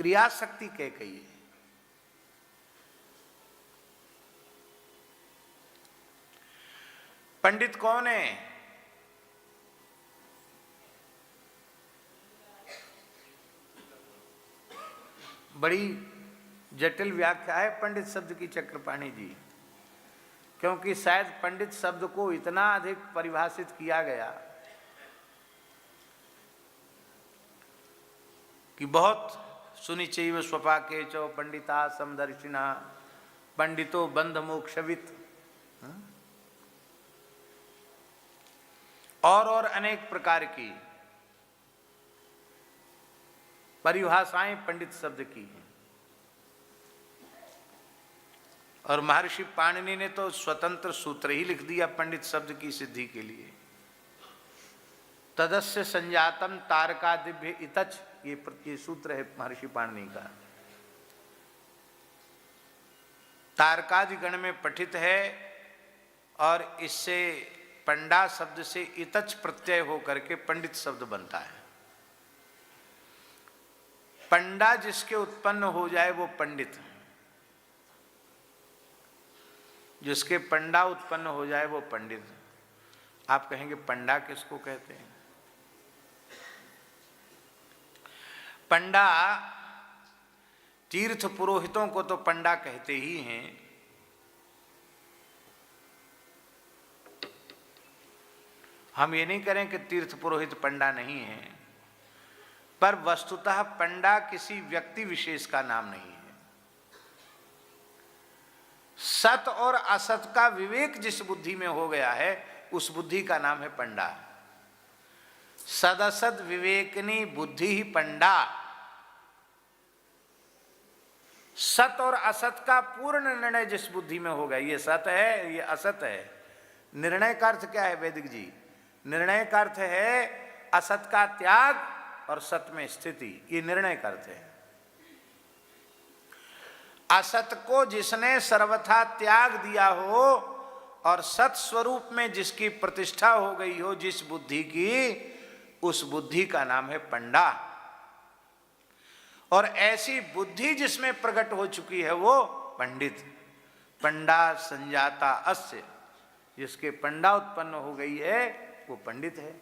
क्रियाशक्ति कैकेयी है। पंडित कौन है? बड़ी जटिल व्याख्या है पंडित शब्द की चक्रपाणी जी, क्योंकि शायद पंडित शब्द को इतना अधिक परिभाषित किया गया कि बहुत सुनिचैव स्वपाके चो पंडिता समदर्शिना पंडितो बंध मोक्षवित, और अनेक प्रकार की परिभाषाएं पंडित शब्द की हैं। और महर्षि पाणिनि ने तो स्वतंत्र सूत्र ही लिख दिया पंडित शब्द की सिद्धि के लिए। तदस्य संजातम तारका दिव्य इतच, ये सूत्र है महर्षि पाणिनि का। तारकादि गण में पठित है और इससे पंडा शब्द से इतच प्रत्यय हो करके पंडित शब्द बनता है। पंडा जिसके उत्पन्न हो जाए वो पंडित, जिसके पंडा उत्पन्न हो जाए वो पंडित। आप कहेंगे पंडा किसको कहते हैं? पंडा तीर्थ पुरोहितों को तो पंडा कहते ही हैं, हम ये नहीं करें कि तीर्थ पुरोहित पंडा नहीं है, पर वस्तुतः पंडा किसी व्यक्ति विशेष का नाम नहीं है। सत और असत का विवेक जिस बुद्धि में हो गया है उस बुद्धि का नाम है पंडा। सदसद विवेकनी बुद्धि ही पंडा। सत और असत का पूर्ण निर्णय जिस बुद्धि में हो गया, ये सत है ये असत है। निर्णय का अर्थ क्या है वैदिक जी? निर्णय का अर्थ है असत का त्याग और सत में स्थिति, ये निर्णय का अर्थ है। असत को जिसने सर्वथा त्याग दिया हो और सत स्वरूप में जिसकी प्रतिष्ठा हो गई हो जिस बुद्धि की, उस बुद्धि का नाम है पंडा। और ऐसी बुद्धि जिसमें प्रकट हो चुकी है वो पंडित। पंडा संजाता अस्य, जिसके पंडा उत्पन्न हो गई है वो पंडित है।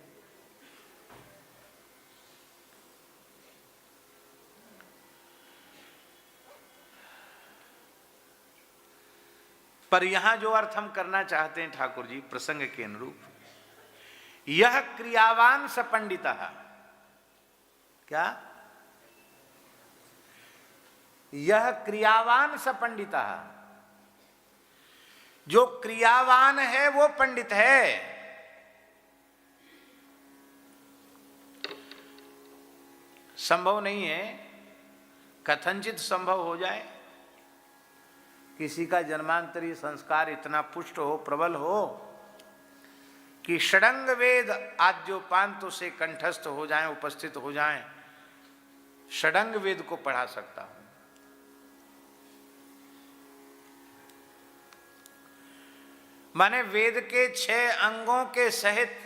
पर यहां जो अर्थ हम करना चाहते हैं ठाकुर जी प्रसंग के अनुरूप, यह क्रियावान स पंडितः, क्या? यह क्रियावान स पंडितः, जो क्रियावान है वो पंडित है। संभव नहीं है, कथनचित संभव हो जाए किसी का जन्मांतरी संस्कार इतना पुष्ट हो, प्रबल हो कि षडंग वेद आद्योपांतों से कंठस्थ हो जाएं, उपस्थित हो जाएं, षडंग वेद को पढ़ा सकता हूं। माने वेद के 6 अंगों के सहित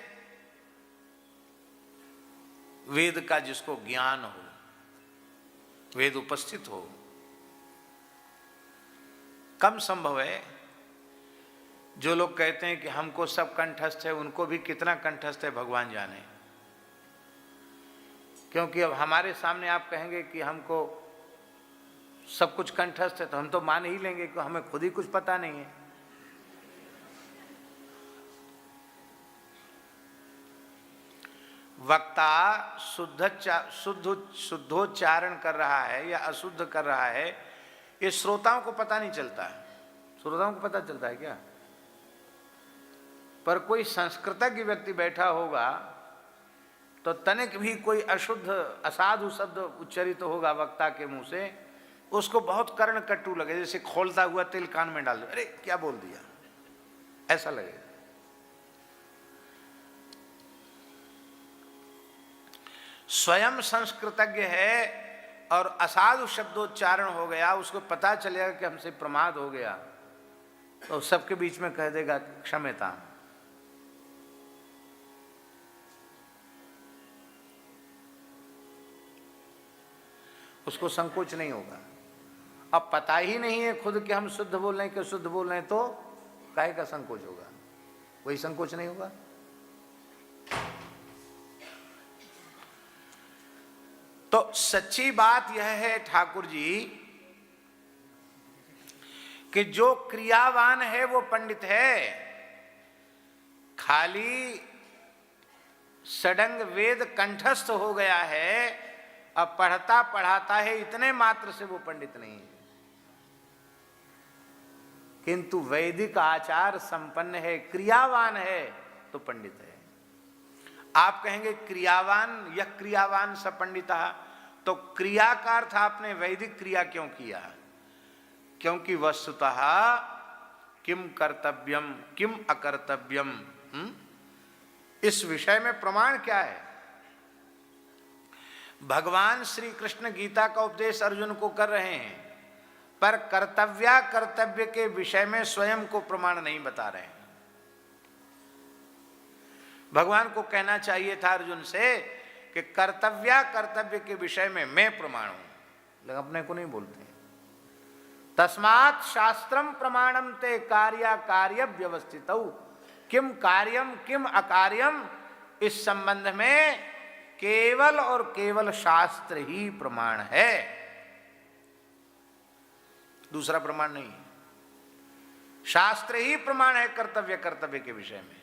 वेद का जिसको ज्ञान हो, वेद उपस्थित हो, कम संभव है। जो लोग कहते हैं कि हमको सब कंठस्थ है, उनको भी कितना कंठस्थ है भगवान जाने। क्योंकि अब हमारे सामने आप कहेंगे कि हमको सब कुछ कंठस्थ है तो हम तो मान ही लेंगे कि हमें खुद ही कुछ पता नहीं है। वक्ता शुद्धोच्चारण कर रहा है या अशुद्ध कर रहा है, ये श्रोताओं को पता नहीं चलता है। श्रोताओं को पता चलता है क्या? पर कोई संस्कृतज्ञ व्यक्ति बैठा होगा तो तनिक भी कोई अशुद्ध असाधु शब्द उच्चरित होगा वक्ता के मुंह से, उसको बहुत कर्ण कट्टू लगे, जैसे खोलता हुआ तिल कान में डाल दो, अरे क्या बोल दिया, ऐसा लगेगा। स्वयं संस्कृतज्ञ है और असाधु शब्दोच्चारण हो गया, उसको पता चलेगा कि हमसे प्रमाद हो गया, तो सबके बीच में कह देगा क्षम्यता। उसको संकोच नहीं होगा। अब पता ही नहीं है खुद कि हम शुद्ध बोल रहे हैं कि शुद्ध बोल रहे हैं, तो काहे का संकोच होगा? वही संकोच नहीं होगा। तो सच्ची बात यह है ठाकुर जी कि जो क्रियावान है वो पंडित है। खाली सडंग वेद कंठस्थ हो गया है, अब पढ़ता पढ़ाता है, इतने मात्र से वो पंडित नहीं है। किंतु वैदिक आचार संपन्न है, क्रियावान है, तो पंडित है। आप कहेंगे क्रियावान, यह क्रियावान स पंडितः, तो क्रिया का अर्थ आपने वैदिक क्रिया क्यों किया? क्योंकि वस्तुतः किम कर्तव्यम किम अकर्तव्यम, इस विषय में प्रमाण क्या है? भगवान श्री कृष्ण गीता का उपदेश अर्जुन को कर रहे हैं, पर कर्तव्य के विषय में स्वयं को प्रमाण नहीं बता रहे हैं। भगवान को कहना चाहिए था अर्जुन से कि कर्तव्य के विषय में मैं प्रमाण हूं, लेकिन अपने को नहीं बोलते। तस्मात् शास्त्रम प्रमाणम ते कार्य कार्य व्यवस्थित, किम कार्यम किम अकार्यम, इस संबंध में केवल और केवल शास्त्र ही प्रमाण है, दूसरा प्रमाण नहीं है। शास्त्र ही प्रमाण है कर्तव्य के विषय में।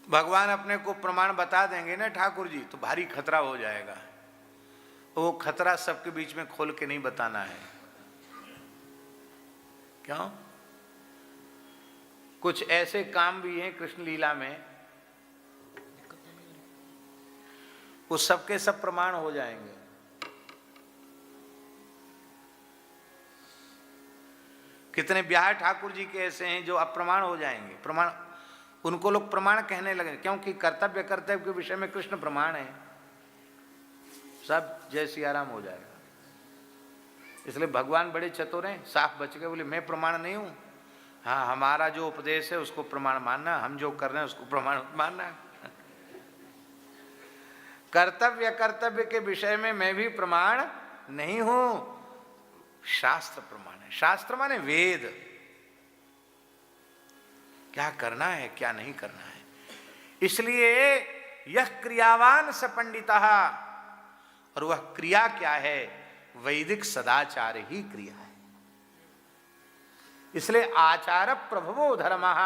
भगवान अपने को प्रमाण बता देंगे ना ठाकुर जी, तो भारी खतरा हो जाएगा। वो खतरा सबके बीच में खोल के नहीं बताना है। क्यों? कुछ ऐसे काम भी हैं कृष्ण लीला में, वो सबके सब प्रमाण हो जाएंगे। कितने ब्याह ठाकुर जी के ऐसे हैं जो अप्रमाण हो जाएंगे। प्रमाण उनको लोग प्रमाण कहने लगे, क्योंकि कर्तव्य के विषय में कृष्ण प्रमाण है, सब जय सियाराम हो जाएगा। इसलिए भगवान बड़े चतुर हैं, साफ बच गए, बोले मैं प्रमाण नहीं हूं। हाँ, हमारा जो उपदेश है उसको प्रमाण मानना, हम जो कर रहे हैं उसको प्रमाण मानना। कर्तव्य के विषय में मैं भी प्रमाण नहीं हूं, शास्त्र प्रमाण है। शास्त्र माने वेद, क्या करना है क्या नहीं करना है। इसलिए यह क्रियावान स पंडितः, और वह क्रिया क्या है? वैदिक सदाचार ही क्रिया है। इसलिए आचार प्रभवो धर्मः,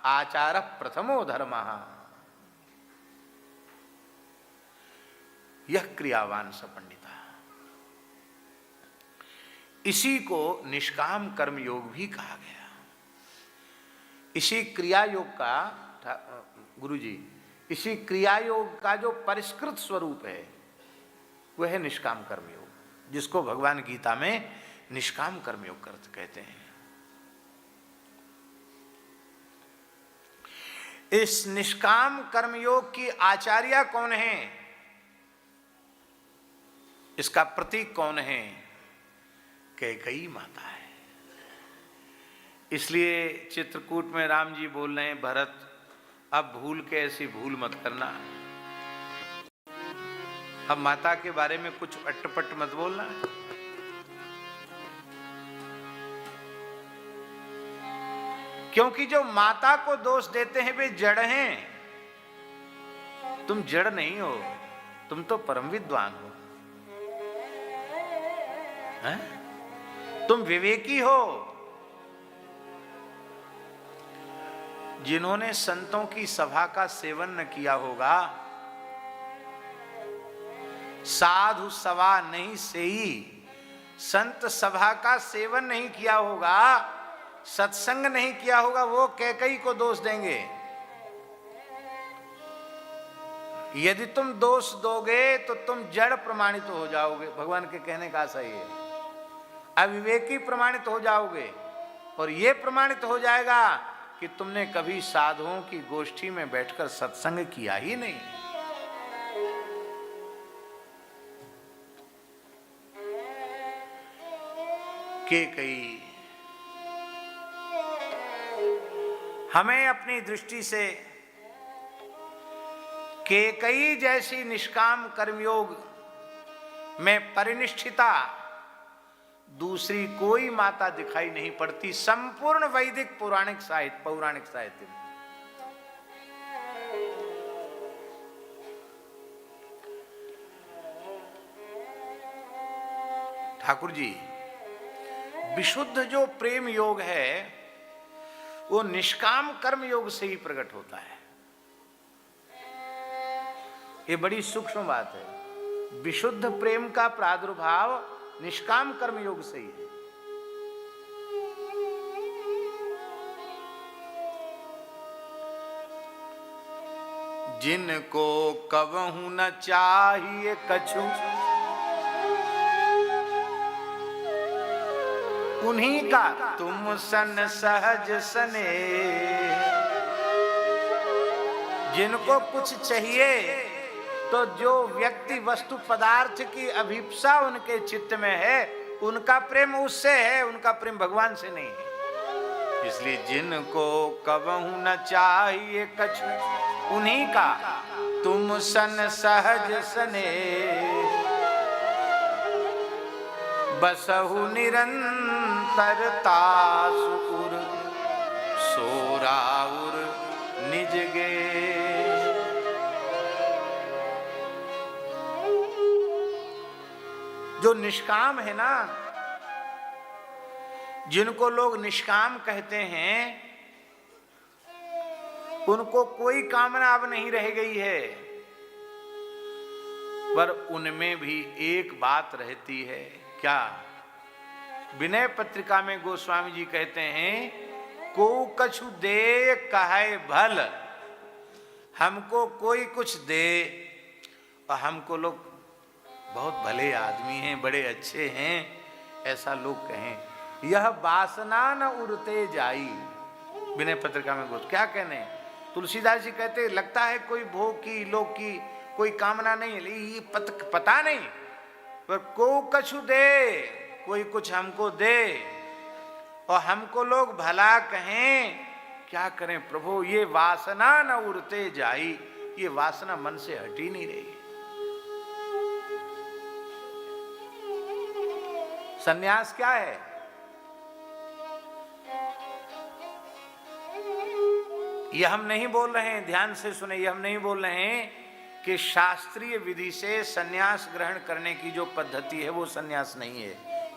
आचार प्रथमो धर्मः, यह क्रियावान स पंडितः। इसी को निष्काम कर्म योग भी कहा गया। इसी क्रिया योग का गुरु जी, इसी क्रिया योग का जो परिष्कृत स्वरूप है वह है निष्काम कर्म योग, जिसको भगवान गीता में निष्काम कर्म योग कहते हैं। इस निष्काम कर्म योग की आचार्य कौन है? इसका प्रतीक कौन है? कैकेयी माता है। इसलिए चित्रकूट में राम जी बोल रहे हैं, भरत अब भूल के ऐसी भूल मत करना, अब माता के बारे में कुछ अटपट मत बोलना। क्योंकि जो माता को दोष देते हैं वे जड़ हैं, तुम जड़ नहीं हो, तुम तो परम विद्वान हो, हैं? तुम विवेकी हो। जिन्होंने संतों की सभा का सेवन न किया होगा, साधु सभा नहीं सेई, संत सभा का सेवन नहीं किया होगा, सत्संग नहीं किया होगा, वो कैकेयी को दोष देंगे। यदि तुम दोष दोगे तो तुम जड़ प्रमाणित हो जाओगे, भगवान के कहने का आशय है। अविवेकी प्रमाणित हो जाओगे, और ये प्रमाणित हो जाएगा कि तुमने कभी साधुओं की गोष्ठी में बैठकर सत्संग किया ही नहीं। कैकेयी हमें अपनी दृष्टि से केकई जैसी निष्काम कर्मयोग में परिनिष्ठिता दूसरी कोई माता दिखाई नहीं पड़ती संपूर्ण वैदिक पौराणिक साहित्य में। ठाकुर जी, विशुद्ध जो प्रेम योग है वो निष्काम कर्म योग से ही प्रकट होता है। ये बड़ी सूक्ष्म बात है। विशुद्ध प्रेम का प्रादुर्भाव निष्काम कर्म योग से ही है। जिनको कबहू न चाहिए कछु उन्हीं का तुम सन सहज सने। जिनको कुछ चाहिए तो जो व्यक्ति वस्तु पदार्थ की अभिप्सा उनके चित्त में है उनका प्रेम उससे है, उनका प्रेम भगवान से नहीं है। इसलिए जिनको कबहू न चाहिए कछु उन्हीं का तुम सन सहज सने। बसहु निरंतरता सुकुर सोराउर निज गे। जो निष्काम है ना, जिनको लोग निष्काम कहते हैं उनको कोई कामना अब नहीं रह गई है, पर उनमें भी एक बात रहती है। क्या? विनय पत्रिका में गोस्वामी जी कहते हैं को कछु दे कहे भल। हमको कोई कुछ दे और हमको लोग बहुत भले आदमी हैं, बड़े अच्छे हैं, ऐसा लोग कहें, यह वासना न उड़ते जाई। विनय पत्रिका में गोस्वामी क्या कहने, तुलसीदास जी कहते लगता है कोई भोग की लोक की कोई कामना नहीं है, ये पता नहीं, पर को कछु दे, कोई कुछ हमको दे और हमको लोग भला कहें, क्या करें प्रभु, ये वासना न उड़ते जाई। ये वासना मन से हट ही नहीं रही। सन्यास क्या है? यह हम नहीं बोल रहे हैं, ध्यान से सुने, यह हम नहीं बोल रहे हैं कि शास्त्रीय विधि से सन्यास ग्रहण करने की जो पद्धति है वो सन्यास नहीं है,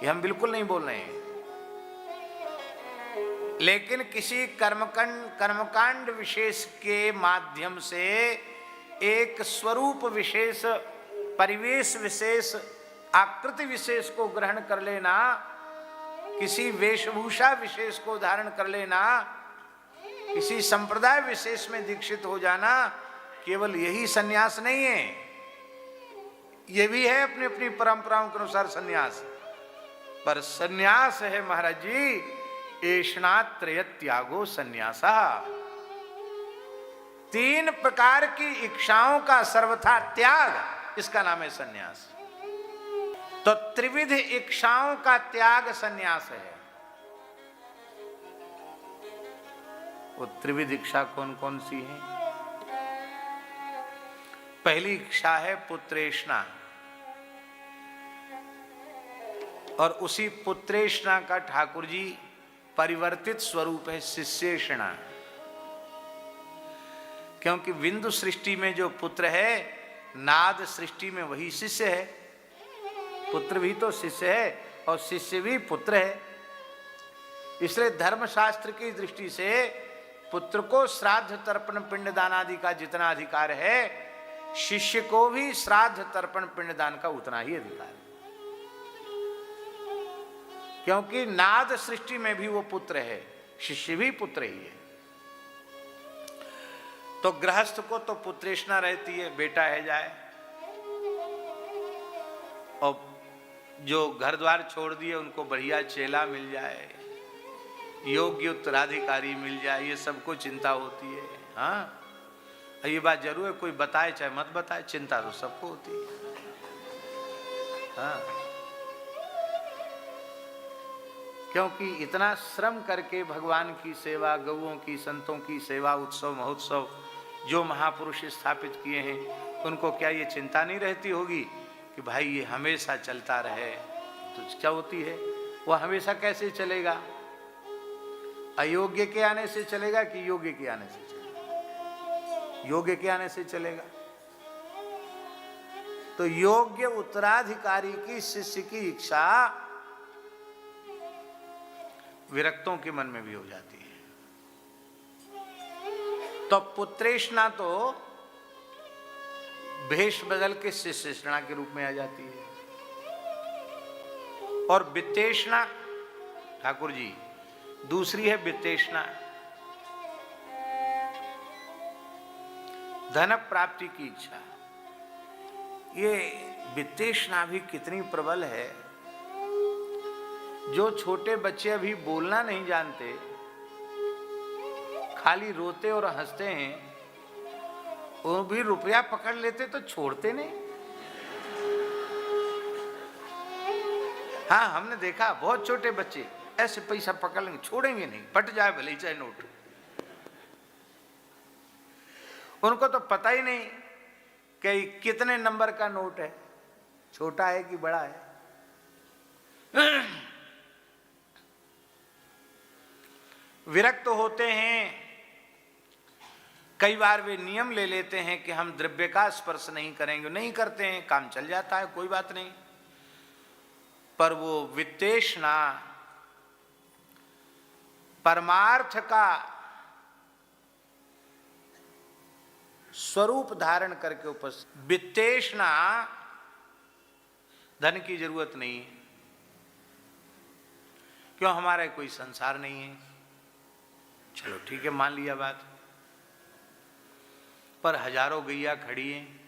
ये हम बिल्कुल नहीं बोल रहे हैं। लेकिन किसी कर्मकांड विशेष के माध्यम से एक स्वरूप विशेष, परिवेश विशेष, आकृति विशेष को ग्रहण कर लेना, किसी वेशभूषा विशेष को धारण कर लेना, किसी संप्रदाय विशेष में दीक्षित हो जाना, केवल यही सन्यास नहीं है। ये भी है अपनी अपनी परंपराओं के अनुसार सन्यास, पर सन्यास है महाराज जी एषणात्रय त्यागो सन्यासा। 3 प्रकार की इच्छाओं का सर्वथा त्याग, इसका नाम है सन्यास। तो त्रिविध इच्छाओं का त्याग सन्यास है। वो त्रिविध इच्छा कौन कौन सी है? पहली इच्छा है पुत्रेष्णा, और उसी पुत्रेष्णा का ठाकुर जी परिवर्तित स्वरूप है शिष्येषणा। क्योंकि बिंदु सृष्टि में जो पुत्र है, नाद सृष्टि में वही शिष्य है। पुत्र भी तो शिष्य है और शिष्य भी पुत्र है। इसलिए धर्मशास्त्र की दृष्टि से पुत्र को श्राद्ध तर्पण पिंडदान आदि का जितना अधिकार है, शिष्य को भी श्राद्ध तर्पण पिंडदान का उतना ही अधिकार है। क्योंकि नाद सृष्टि में भी वो पुत्र है, शिष्य भी पुत्र ही है। तो गृहस्थ को तो पुत्रेष्णा रहती है, बेटा है जाए, और जो घर द्वार छोड़ दिए उनको बढ़िया चेला मिल जाए, योग्य उत्तराधिकारी मिल जाए, ये सबको चिंता होती है। हाँ, ये बात जरूर है, कोई बताए चाहे मत बताए, चिंता तो सबको होती है। हाँ, क्योंकि इतना श्रम करके भगवान की सेवा, गौओं की, संतों की सेवा, उत्सव महोत्सव, जो महापुरुष स्थापित किए हैं उनको क्या ये चिंता नहीं रहती होगी कि भाई ये हमेशा चलता रहे? तो क्या होती है, वो हमेशा कैसे चलेगा? अयोग्य के आने से चलेगा कि योग्य के आने से चलेगा? योग्य के आने से चलेगा। तो योग्य उत्तराधिकारी की शिष्य की इच्छा विरक्तों के मन में भी हो जाती है। तो पुत्रेष्णा तो भेष बदल के शिष्येष्णा के रूप में आ जाती है। और वित्तेष्णा ठाकुर जी दूसरी है वित्तेष्णा, धन प्राप्ति की इच्छा। ये वित्तेष्णा भी कितनी प्रबल है। जो छोटे बच्चे अभी बोलना नहीं जानते, खाली रोते और हंसते हैं, वो भी रुपया पकड़ लेते तो छोड़ते नहीं। हाँ, हमने देखा बहुत छोटे बच्चे ऐसे पैसा पकड़ लेंगे, छोड़ेंगे नहीं, फट जाए भले ही चाहे नोट। उनको तो पता ही नहीं कि कितने नंबर का नोट है, छोटा है कि बड़ा है। विरक्त होते हैं। कई बार वे नियम ले लेते हैं कि हम द्रव्य का स्पर्श नहीं करेंगे, नहीं करते हैं, काम चल जाता है, कोई बात नहीं। पर वो वित्तेष्णा परमार्थ का स्वरूप धारण करके उपस्थित। वित्तेष्णा धन की जरूरत नहीं है, क्यों? हमारा कोई संसार नहीं है। चलो ठीक है, मान लिया बात। पर हजारों गैया खड़ी हैं,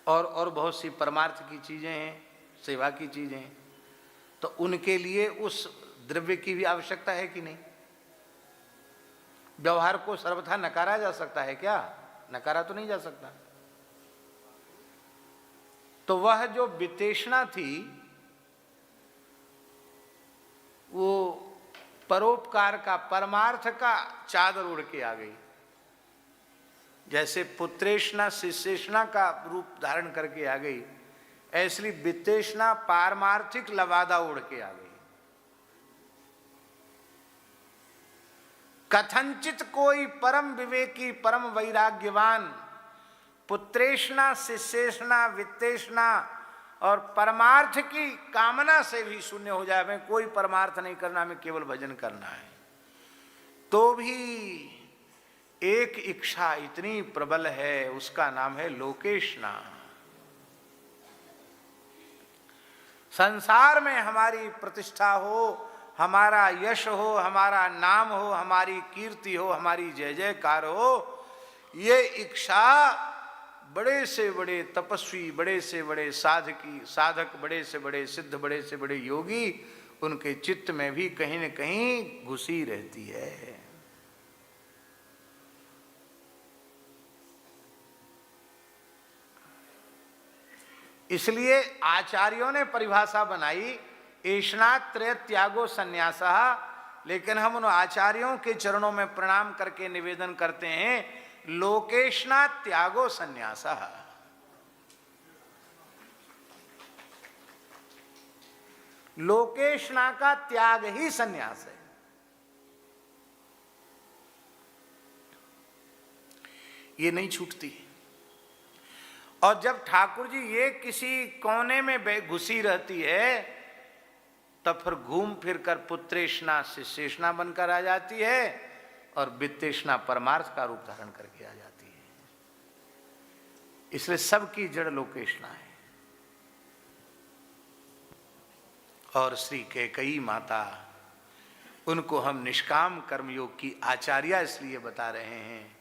और बहुत सी परमार्थ की चीजें हैं, सेवा की चीजें हैं, तो उनके लिए उस द्रव्य की भी आवश्यकता है कि नहीं? व्यवहार को सर्वथा नकारा जा सकता है क्या? नकारा तो नहीं जा सकता। तो वह जो वित्तेष्णा थी वो परोपकार का, परमार्थ का चादर उड़ के आ गई। जैसे पुत्रेष्णा शिष्येष्णा का रूप धारण करके आ गई, ऐसी वित्तेष्णा पारमार्थिक लवादा उड़ के आ गई। कथंचित कोई परम विवेकी परम वैराग्यवान पुत्रेष्णा शिष्येष्णा वित्तेष्णा और परमार्थ की कामना से भी शून्य हो जाए, हमें कोई परमार्थ नहीं करना, हमें केवल भजन करना है, तो भी एक इच्छा इतनी प्रबल है, उसका नाम है लोकेष्णा। संसार में हमारी प्रतिष्ठा हो, हमारा यश हो, हमारा नाम हो, हमारी कीर्ति हो, हमारी जय जयकार हो, ये इच्छा बड़े से बड़े तपस्वी, बड़े से बड़े साधक, बड़े से बड़े सिद्ध, बड़े से बड़े योगी, उनके चित्त में भी कहीं न कहीं घुसी रहती है। इसलिए आचार्यों ने परिभाषा बनाई ऐष्णात्रय त्यागो संन्यासः। लेकिन हम उन आचार्यों के चरणों में प्रणाम करके निवेदन करते हैं, लोकेष्णा त्यागो संन्यासः। लोकेष्णा का त्याग ही संन्यास है। ये नहीं छूटती। और जब ठाकुर जी ये किसी कोने में घुसी रहती है, तब फिर घूम फिर कर पुत्रेष्णा शिष्येष्णा बनकर आ जाती है और वित्तेष्णा परमार्थ का रूप धारण करके आ जाती है। इसलिए सबकी जड़ लोकेष्णा है। और श्री कैकेयी माता, उनको हम निष्काम कर्मयोग की आचार्या इसलिए बता रहे हैं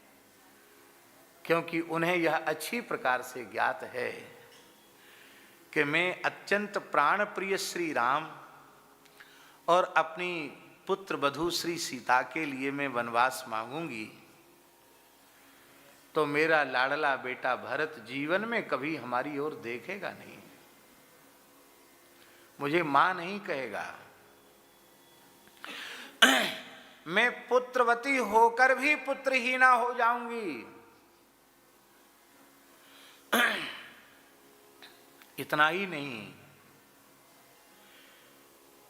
क्योंकि उन्हें यह अच्छी प्रकार से ज्ञात है कि मैं अत्यंत प्राण प्रिय श्री राम और अपनी पुत्र वधू श्री सीता के लिए मैं वनवास मांगूंगी, तो मेरा लाडला बेटा भरत जीवन में कभी हमारी ओर देखेगा नहीं, मुझे मां नहीं कहेगा। मैं पुत्रवती होकर भी पुत्रहीना हो जाऊंगी। इतना ही नहीं,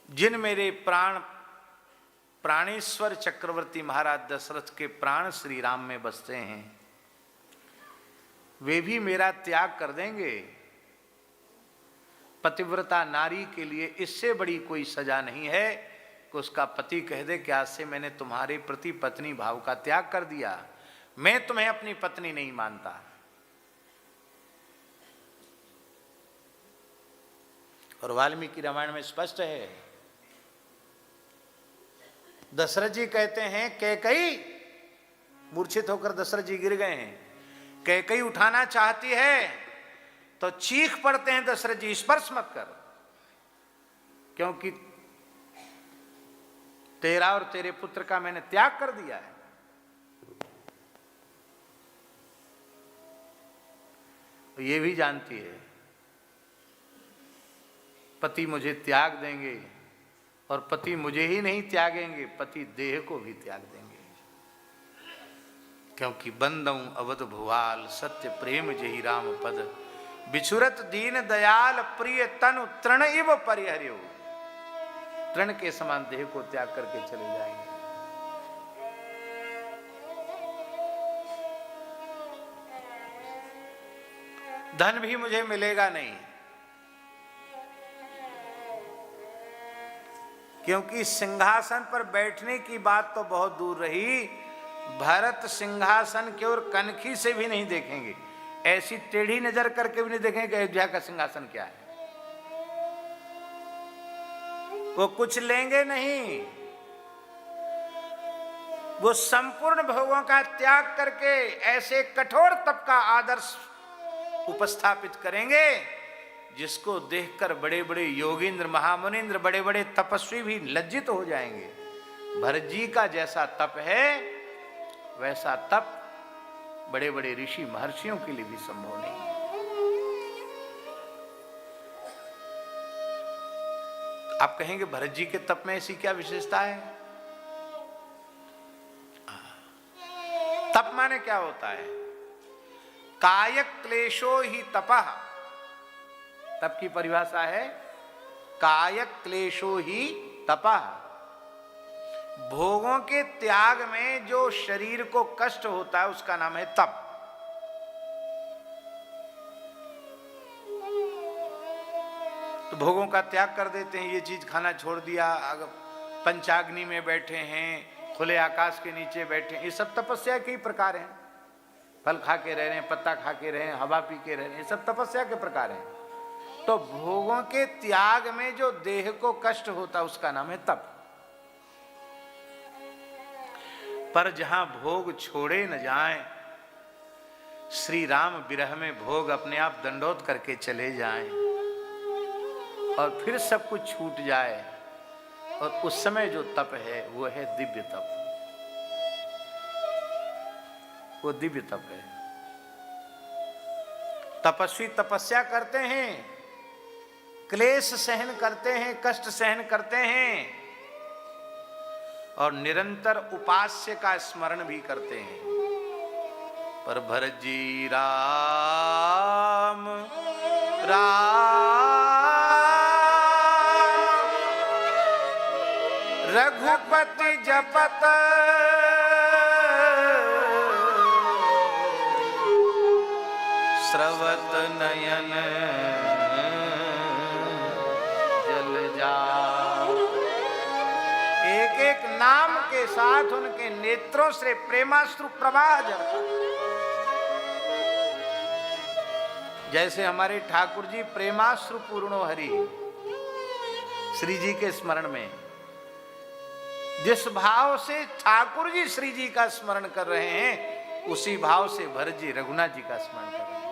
जिन मेरे प्राणेश्वर चक्रवर्ती महाराज दशरथ के प्राण श्री राम में बसते हैं, वे भी मेरा त्याग कर देंगे। पतिव्रता नारी के लिए इससे बड़ी कोई सजा नहीं है कि उसका पति कह दे कि आज से मैंने तुम्हारे प्रति पत्नी भाव का त्याग कर दिया, मैं तुम्हें अपनी पत्नी नहीं मानता। और वाल्मीकि रामायण में स्पष्ट है, दशरथ जी कहते हैं कैकई, मूर्छित होकर दशरथ जी गिर गए हैं, कैकई उठाना चाहती है तो चीख पड़ते हैं दशरथ जी, स्पर्श मत कर, क्योंकि तेरा और तेरे पुत्र का मैंने त्याग कर दिया है। तो ये भी जानती है पति मुझे त्याग देंगे, और पति मुझे ही नहीं त्यागेंगे, पति देह को भी त्याग देंगे। क्योंकि बंदऊं अवध भुवाल, सत्य प्रेम जही राम पद, बिछुरत दीन दयाल प्रिय तनु तृण इव परिहर्यो। तृण के समान देह को त्याग करके चले जाएंगे। धन भी मुझे मिलेगा नहीं, क्योंकि सिंहासन पर बैठने की बात तो बहुत दूर रही, भरत सिंहासन की ओर कनखी से भी नहीं देखेंगे, ऐसी टेढ़ी नजर करके भी नहीं देखेंगे अयोध्या का सिंहासन क्या है। वो कुछ लेंगे नहीं, वो संपूर्ण भोगों का त्याग करके ऐसे कठोर तप का आदर्श उपस्थापित करेंगे जिसको देखकर बड़े बड़े योगींद्र महामुनिंद्र बड़े बड़े तपस्वी भी लज्जित हो जाएंगे। भरत जी का जैसा तप है वैसा तप बड़े बड़े ऋषि महर्षियों के लिए भी संभव नहीं है। आप कहेंगे भरत जी के तप में ऐसी क्या विशेषता है? तप माने क्या होता है? काय क्लेशो ही तपः। तप की परिभाषा है काय क्लेशो ही तपः। भोगों के त्याग में जो शरीर को कष्ट होता है उसका नाम है तप। तो भोगों का त्याग कर देते हैं, ये चीज खाना छोड़ दिया, अगर पंचाग्नि में बैठे हैं, खुले आकाश के नीचे बैठे हैं, ये सब तपस्या के ही प्रकार हैं। फल खा के रह रहे हैं, पत्ता खा के रहे हैं, हवा पी के रह रहे हैं, ये सब तपस्या के प्रकार हैं। तो भोगों के त्याग में जो देह को कष्ट होता उसका नाम है तप। पर जहां भोग छोड़े न जाएं, श्री राम विरह में भोग अपने आप दंडोत करके चले जाएं और फिर सब कुछ छूट जाए, और उस समय जो तप है वो है दिव्य तप। वो दिव्य तप है। तपस्वी तपस्या करते हैं, क्लेश सहन करते हैं, कष्ट सहन करते हैं, और निरंतर उपास्य का स्मरण भी करते हैं। पर भरत जी राम राम रघुपति जपत स्रवत नयन जल जा। एक एक नाम के साथ उनके नेत्रों से प्रेमाश्रु प्रवाह झरता। जैसे हमारे ठाकुर जी प्रेमाश्रु पूर्णो हरि, श्री जी के स्मरण में जिस भाव से ठाकुर जी श्री जी का स्मरण कर रहे हैं, उसी भाव से भरत जी रघुनाथ जी का स्मरण कर रहे हैं।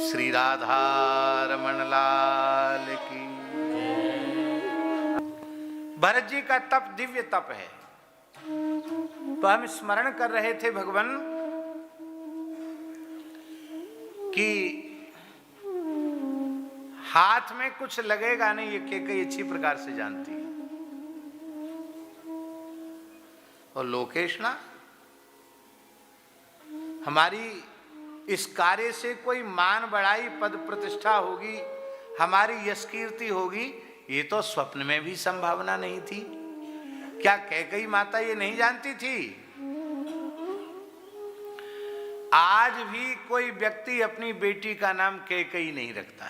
श्री राधा रमण लाल की। भरत जी का तप दिव्य तप है। तो हम स्मरण कर रहे थे भगवान कि हाथ में कुछ लगेगा नहीं, ये कैकेयी अच्छी प्रकार से जानती है। और लोकेश ना, हमारी इस कार्य से कोई मान बढ़ाई, पद प्रतिष्ठा होगी, हमारी यश कीर्ति होगी, ये तो स्वप्न में भी संभावना नहीं थी। क्या कैकेयी माता ये नहीं जानती थी? आज भी कोई व्यक्ति अपनी बेटी का नाम कैकेयी नहीं रखता।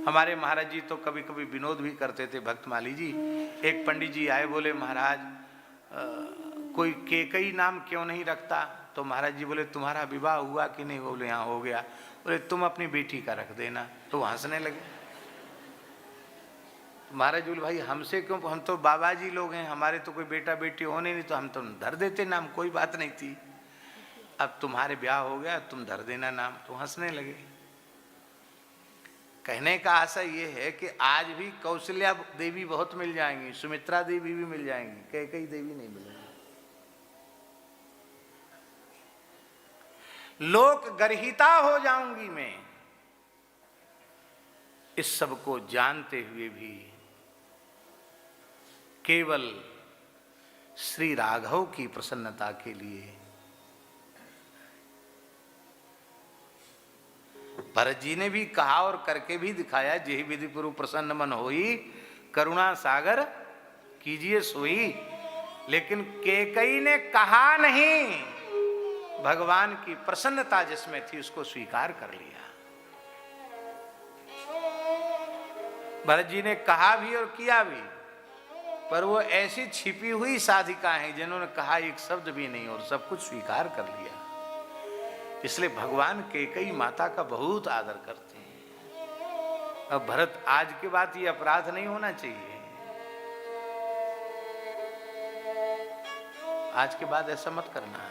हमारे महाराज जी तो कभी कभी विनोद भी करते थे, भक्तमाली जी। एक पंडित जी आए, बोले महाराज कोई कैकेयी नाम क्यों नहीं रखता? तो महाराज जी बोले तुम्हारा विवाह हुआ कि नहीं? बोले हाँ हो गया। बोले तुम अपनी बेटी का रख देना। तो हंसने लगे। महाराज बोले भाई हमसे क्यों, हम तो बाबा जी लोग हैं, हमारे तो कोई बेटा बेटी होने नहीं, तो हम तो धर देते नाम, कोई बात नहीं थी। अब तुम्हारे ब्याह हो गया, तुम धर देना नाम। तो हंसने लगे। कहने का आशय ये है कि आज भी कौशल्या देवी बहुत मिल जाएंगी, सुमित्रा देवी भी मिल जाएंगी, कैकेयी देवी नहीं मिलेंगी। लोक गर्हिता हो जाऊंगी मैं, इस सब को जानते हुए भी केवल श्री राघव की प्रसन्नता के लिए भरत जी ने भी कहा और करके भी दिखाया, जेहि विधि पुरु प्रसन्न मन होई, करुणा सागर कीजिए सोई। लेकिन कैकेयी ने कहा नहीं, भगवान की प्रसन्नता जिसमें थी उसको स्वीकार कर लिया। भरत जी ने कहा भी और किया भी, पर वो ऐसी छिपी हुई साधिका हैं जिन्होंने कहा एक शब्द भी नहीं और सब कुछ स्वीकार कर लिया। इसलिए भगवान कैकेयी माता का बहुत आदर करते हैं। अब भरत, आज के बाद ये अपराध नहीं होना चाहिए। आज के बाद ऐसा मत करना।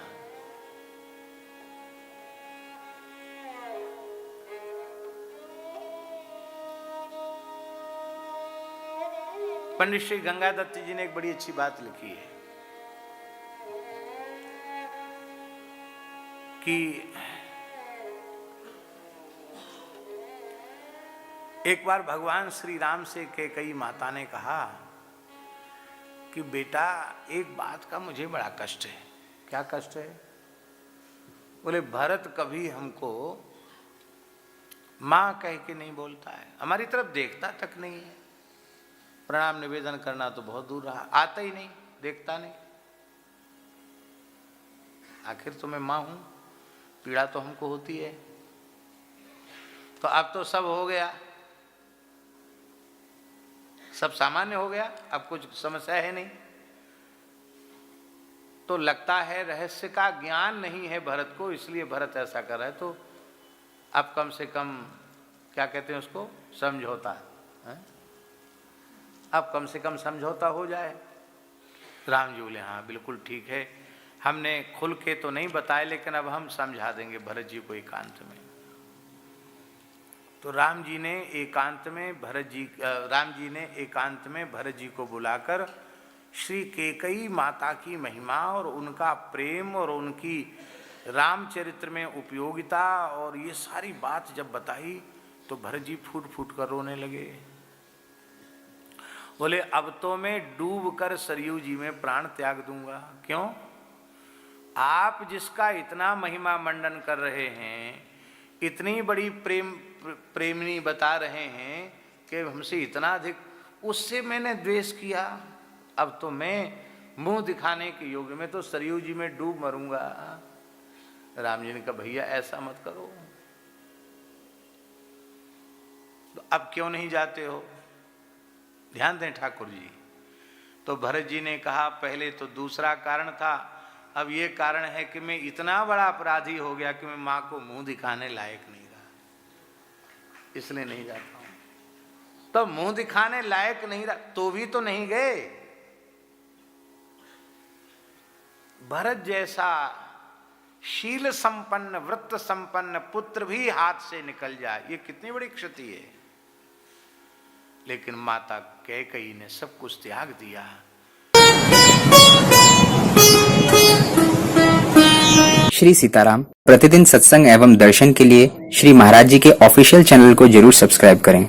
पंडित श्री गंगादत्त जी ने एक बड़ी अच्छी बात लिखी है कि एक बार भगवान श्री राम से कैकेयी माता ने कहा कि बेटा एक बात का मुझे बड़ा कष्ट है। क्या कष्ट है? बोले भरत कभी हमको मां कह के नहीं बोलता है, हमारी तरफ देखता तक नहीं है, प्रणाम निवेदन करना तो बहुत दूर रहा, आता ही नहीं, देखता नहीं। आखिर तो मैं मां हूं, पीड़ा तो हमको होती है। तो अब तो सब हो गया, सब सामान्य हो गया, अब कुछ समस्या है नहीं। तो लगता है रहस्य का ज्ञान नहीं है भरत को, इसलिए भरत ऐसा कर रहा है। तो अब कम से कम क्या कहते हैं उसको, समझौता है? अब कम से कम समझौता हो जाए। राम जी बोले हाँ बिल्कुल ठीक है, हमने खुल के तो नहीं बताया, लेकिन अब हम समझा देंगे भरत जी को एकांत में। तो राम जी ने एकांत में भरत जी को बुलाकर श्री कैकेयी माता की महिमा और उनका प्रेम और उनकी रामचरित्र में उपयोगिता और ये सारी बात जब बताई तो भरत जी फूट फूट कर रोने लगे। बोले अब तो मैं डूब कर सरयू जी में प्राण त्याग दूंगा। क्यों? आप जिसका इतना महिमा मंडन कर रहे हैं, इतनी बड़ी प्रेमनी बता रहे हैं कि हमसे इतना अधिक, उससे मैंने द्वेष किया, अब तो मैं मुंह दिखाने के योग्य में तो सरयू जी में डूब मरूंगा। राम जी ने कहा भैया ऐसा मत करो, तो अब क्यों नहीं जाते हो? ध्यान दें ठाकुर जी। तो भरत जी ने कहा पहले तो दूसरा कारण था, अब ये कारण है कि मैं इतना बड़ा अपराधी हो गया कि मैं मां को मुंह दिखाने लायक नहीं रहा, इसलिए नहीं जाता हूं। तो मुंह दिखाने लायक नहीं रहा तो भी तो नहीं गए। भरत जैसा शील संपन्न वृत्त संपन्न पुत्र भी हाथ से निकल जाए, ये कितनी बड़ी क्षति है। लेकिन माता कैकेयी ने सब कुछ त्याग दिया। श्री सीताराम। प्रतिदिन सत्संग एवं दर्शन के लिए श्री महाराज जी के ऑफिशियल चैनल को जरूर सब्सक्राइब करें।